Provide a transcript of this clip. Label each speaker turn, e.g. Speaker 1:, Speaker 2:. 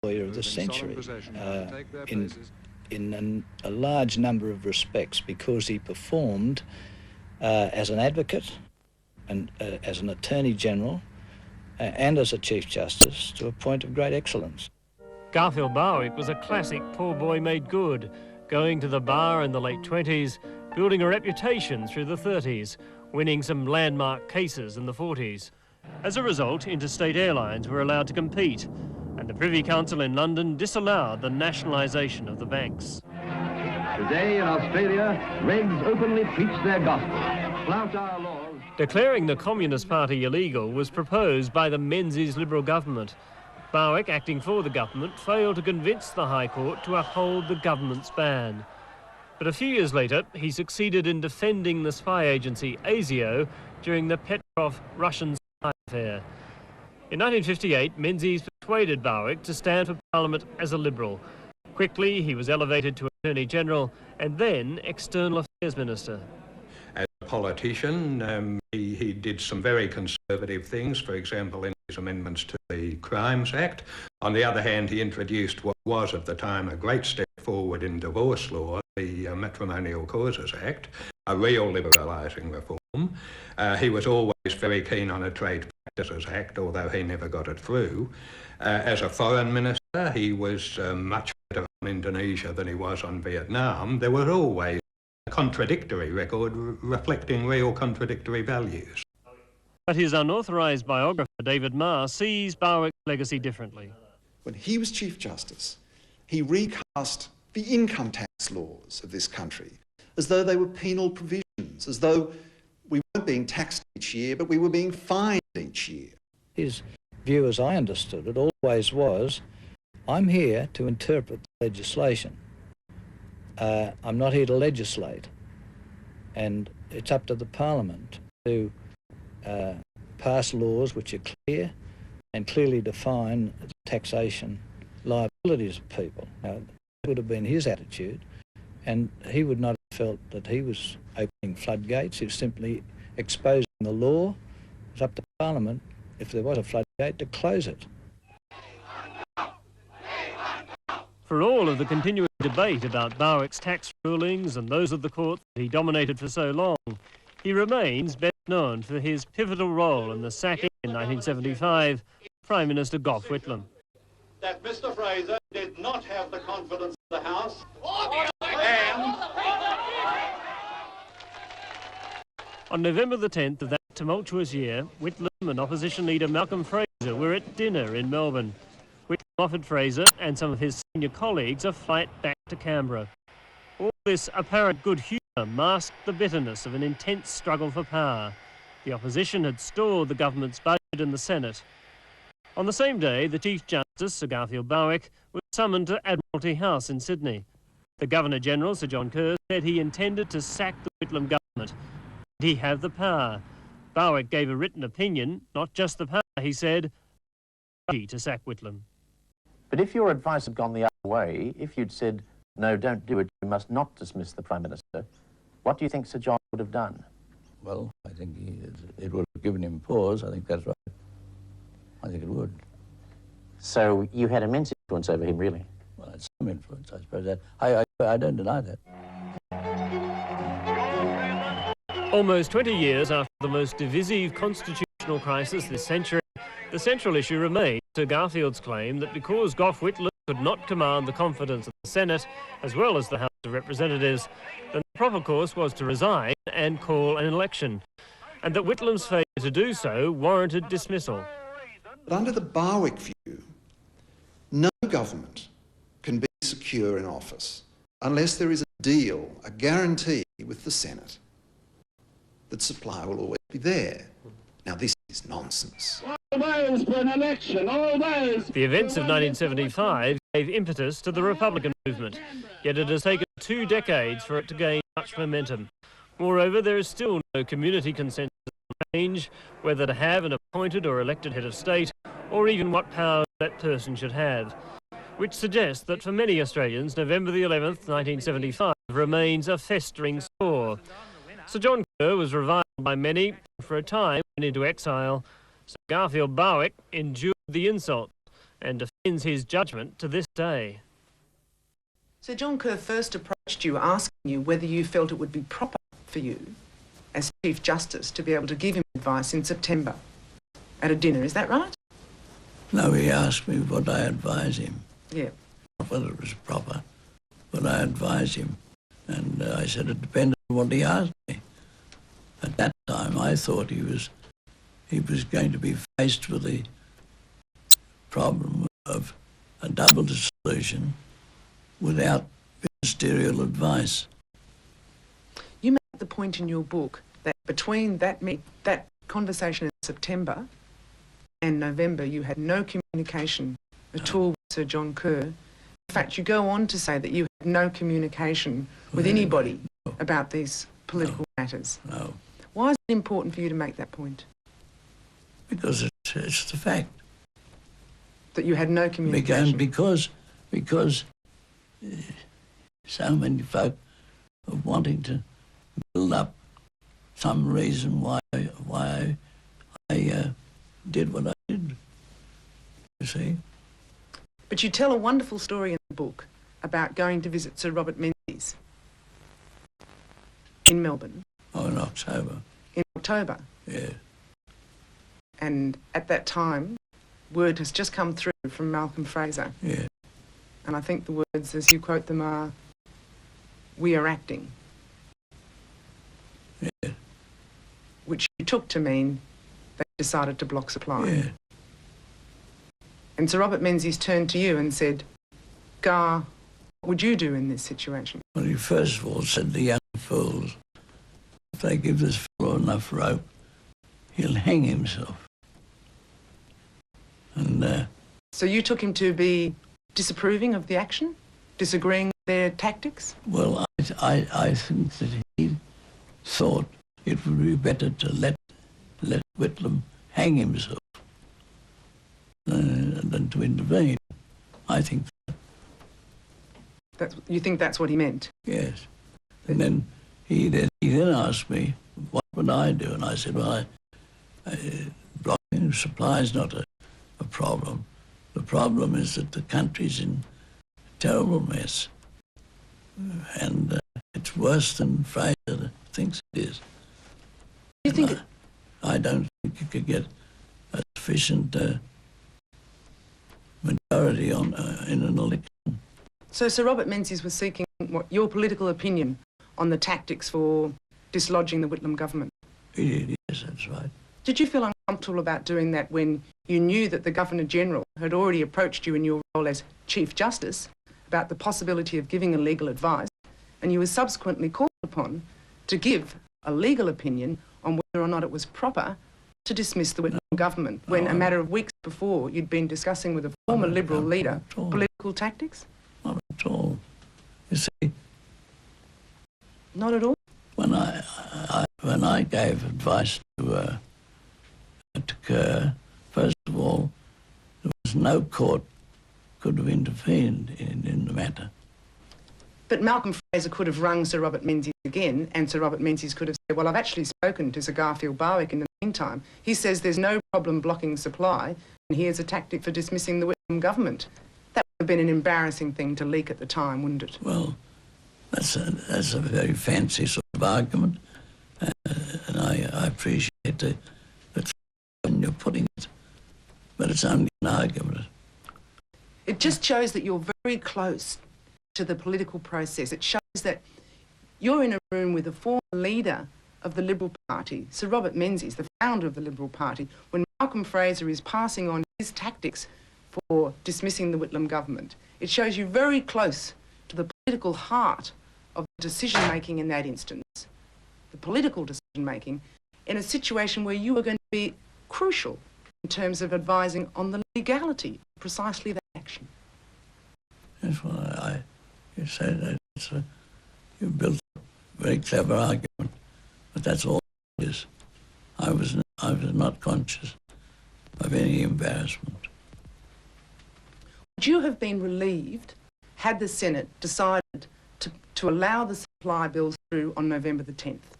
Speaker 1: lawyer of the century in a large number of respects, because he performed as an advocate and as an Attorney General and as a Chief Justice to a point of great excellence.
Speaker 2: Garfield Barwick was a classic poor boy made good, going to the bar in the late 20s, building a reputation through the 30s, winning some landmark cases in the 40s. As a result, interstate airlines were allowed to compete, and the Privy Council in London disallowed the nationalisation of the banks.
Speaker 3: Today in Australia, regs openly preach their gospel, flout our laws.
Speaker 2: Declaring the Communist Party illegal was proposed by the Menzies Liberal government. Barwick, acting for the government, failed to convince the High Court to uphold the government's ban. But a few years later, he succeeded in defending the spy agency ASIO during the Petrov-Russian spy affair. In 1958, Menzies persuaded Barwick to stand for Parliament as a Liberal. Quickly, he was elevated to Attorney General and then External Affairs Minister.
Speaker 4: As a politician, he did some very conservative things, for example, in his amendments to the Crimes Act. On the other hand, he introduced what was at the time a great step forward in divorce law, the Matrimonial Causes Act, a real liberalising reform. He was always very keen on a Trade Practices Act, although he never got it through. As a foreign minister, he was much better on Indonesia than he was on Vietnam. There was always a contradictory record reflecting real contradictory values.
Speaker 2: But his unauthorised biographer, David Marr, sees Barwick's legacy differently.
Speaker 5: When he was Chief Justice, he recast the income tax laws of this country as though they were penal provisions, as though we weren't being taxed each year, but we were being fined each year.
Speaker 1: His view, as I understood it, always was, I'm here to interpret the legislation. I'm not here to legislate. And it's up to the Parliament to pass laws which are clear and clearly define the taxation liabilities of people. Now, that would have been his attitude, and he would not have felt that he was opening floodgates. He was simply exposing the law. It's up to Parliament, if there was a floodgate, to close it.
Speaker 2: For all of the continuing debate about Barwick's tax rulings and those of the court that he dominated for so long, he remains best known for his pivotal role in the sacking in 1975 of Prime Minister Gough Whitlam.
Speaker 6: That Mr. Fraser did not have the confidence of the House, and
Speaker 2: on November the 10th of that tumultuous year, Whitlam and opposition leader Malcolm Fraser were at dinner in Melbourne. Whitlam offered Fraser and some of his senior colleagues a flight back to Canberra. All this apparent good humour masked the bitterness of an intense struggle for power. The opposition had stalled the government's budget in the Senate. On the same day, the Chief Justice, Sir Garfield Barwick, was summoned to Admiralty House in Sydney. The Governor-General, Sir John Kerr, said he intended to sack the Whitlam government. Did he have the power? Barwick gave a written opinion, not just the power, he said, to sack Whitlam.
Speaker 7: But if your advice had gone the other way, if you'd said, no, don't do it, you must not dismiss the Prime Minister, what do you think Sir John would have done?
Speaker 8: Well, I think it would have given him pause. I think that's right. I think it would.
Speaker 7: So you had immense influence over him, really?
Speaker 8: Well, it's some influence, I suppose. That I don't deny that.
Speaker 2: Almost 20 years after the most divisive constitutional crisis this century, the central issue remains Sir Garfield's claim that because Gough Whitlam could not command the confidence of the Senate, as well as the House of Representatives, then the proper course was to resign and call an election, and that Whitlam's failure to do so warranted dismissal.
Speaker 5: But under the Barwick view, no government can be secure in office unless there is a deal, a guarantee with the Senate that supply will always be there. Now, this is nonsense.
Speaker 6: always for an election, always.
Speaker 2: The events of 1975 gave impetus to the Republican movement, yet it has taken 2 decades for it to gain much momentum. Moreover, there is still no community consensus on change, whether to have an appointed or elected head of state, or even what powers that person should have, which suggests that for many Australians, November the 11th, 1975 remains a festering sore. Sir John Kerr was reviled by many, and for a time went into exile. Sir Garfield Barwick endured the insult, and defends his judgment to this day.
Speaker 9: Sir John Kerr first approached you asking you whether you felt it would be proper for you as Chief Justice to be able to give him advice in September at a dinner, is that right?
Speaker 8: No, he asked me what I advise him.
Speaker 9: Yeah.
Speaker 8: Not whether it was proper, but I advised him. And I said it depended on what he asked me. At that time, I thought he was going to be faced with the problem of a double dissolution without ministerial advice.
Speaker 9: You make the point in your book that between that conversation in September and November, you had no communication at all with Sir John Kerr. In fact, you go on to say that you had no communication with anybody about these political matters.
Speaker 8: No.
Speaker 9: Why is it important for you to make that point?
Speaker 8: Because it's the fact.
Speaker 9: That you had no communication?
Speaker 8: Because so many folk are wanting to build up some reason why I did what I did, you see.
Speaker 9: But you tell a wonderful story in the book about going to visit Sir Robert Menzies in Melbourne.
Speaker 8: Oh, in October.
Speaker 9: In October?
Speaker 8: Yeah.
Speaker 9: And at that time, word has just come through from Malcolm Fraser.
Speaker 8: Yeah.
Speaker 9: And I think the words, as you quote them, are, "We are acting."
Speaker 8: Yeah.
Speaker 9: Which you took to mean they decided to block supply.
Speaker 8: Yeah.
Speaker 9: And Sir Robert Menzies turned to you and said, "Gar, what would you do in this situation?"
Speaker 8: Well, he first of all said, "The young fools, if they give this fellow enough rope, he'll hang himself." And
Speaker 9: so you took him to be disapproving of the action, disagreeing with their tactics?
Speaker 8: Well, I think that he thought it would be better to let Whitlam hang himself than to intervene. I think
Speaker 9: you think that's what he meant?
Speaker 8: Yes. And then he then asked me, what would I do? And I said, well, blocking supply is not a problem. The problem is that the country's in a terrible mess. And it's worse than Fraser thinks it is.
Speaker 9: You think
Speaker 8: I don't think you could get a sufficient majority on in an election.
Speaker 9: So Sir Robert Menzies was seeking your political opinion on the tactics for dislodging the Whitlam government?
Speaker 8: Yes, that's right.
Speaker 9: Did you feel uncomfortable about doing that when you knew that the Governor-General had already approached you in your role as Chief Justice about the possibility of giving a legal advice, and you were subsequently called upon to give a legal opinion on whether or not it was proper to dismiss the Whitlam government, when a matter of weeks before you'd been discussing with a former Liberal leader political tactics?
Speaker 8: Not at all. You see,
Speaker 9: not at all?
Speaker 8: When I gave advice to Kerr, first of all, there was no court could have intervened in the matter.
Speaker 9: But Malcolm Fraser could have rung Sir Robert Menzies again, and Sir Robert Menzies could have said, well, I've actually spoken to Sir Garfield Barwick in the meantime. He says there's no problem blocking supply, and here's a tactic for dismissing the Whitlam government. That would have been an embarrassing thing to leak at the time, wouldn't it?
Speaker 8: Well, that's a very fancy sort of argument, and I appreciate the when you're putting it, but it's only an argument.
Speaker 9: It just shows that you're very close to the political process. It shows that you're in a room with a former leader of the Liberal Party, Sir Robert Menzies, the founder of the Liberal Party, when Malcolm Fraser is passing on his tactics for dismissing the Whitlam government. It shows you very close to the political heart of decision-making in that instance, the political decision-making, in a situation where you are going to be crucial in terms of advising on the legality of precisely that action.
Speaker 8: That's why you say that you built a very clever argument, but that's all it is. I was not conscious of any embarrassment.
Speaker 9: Would you have been relieved had the Senate decided to allow the supply bills through on November the 10th?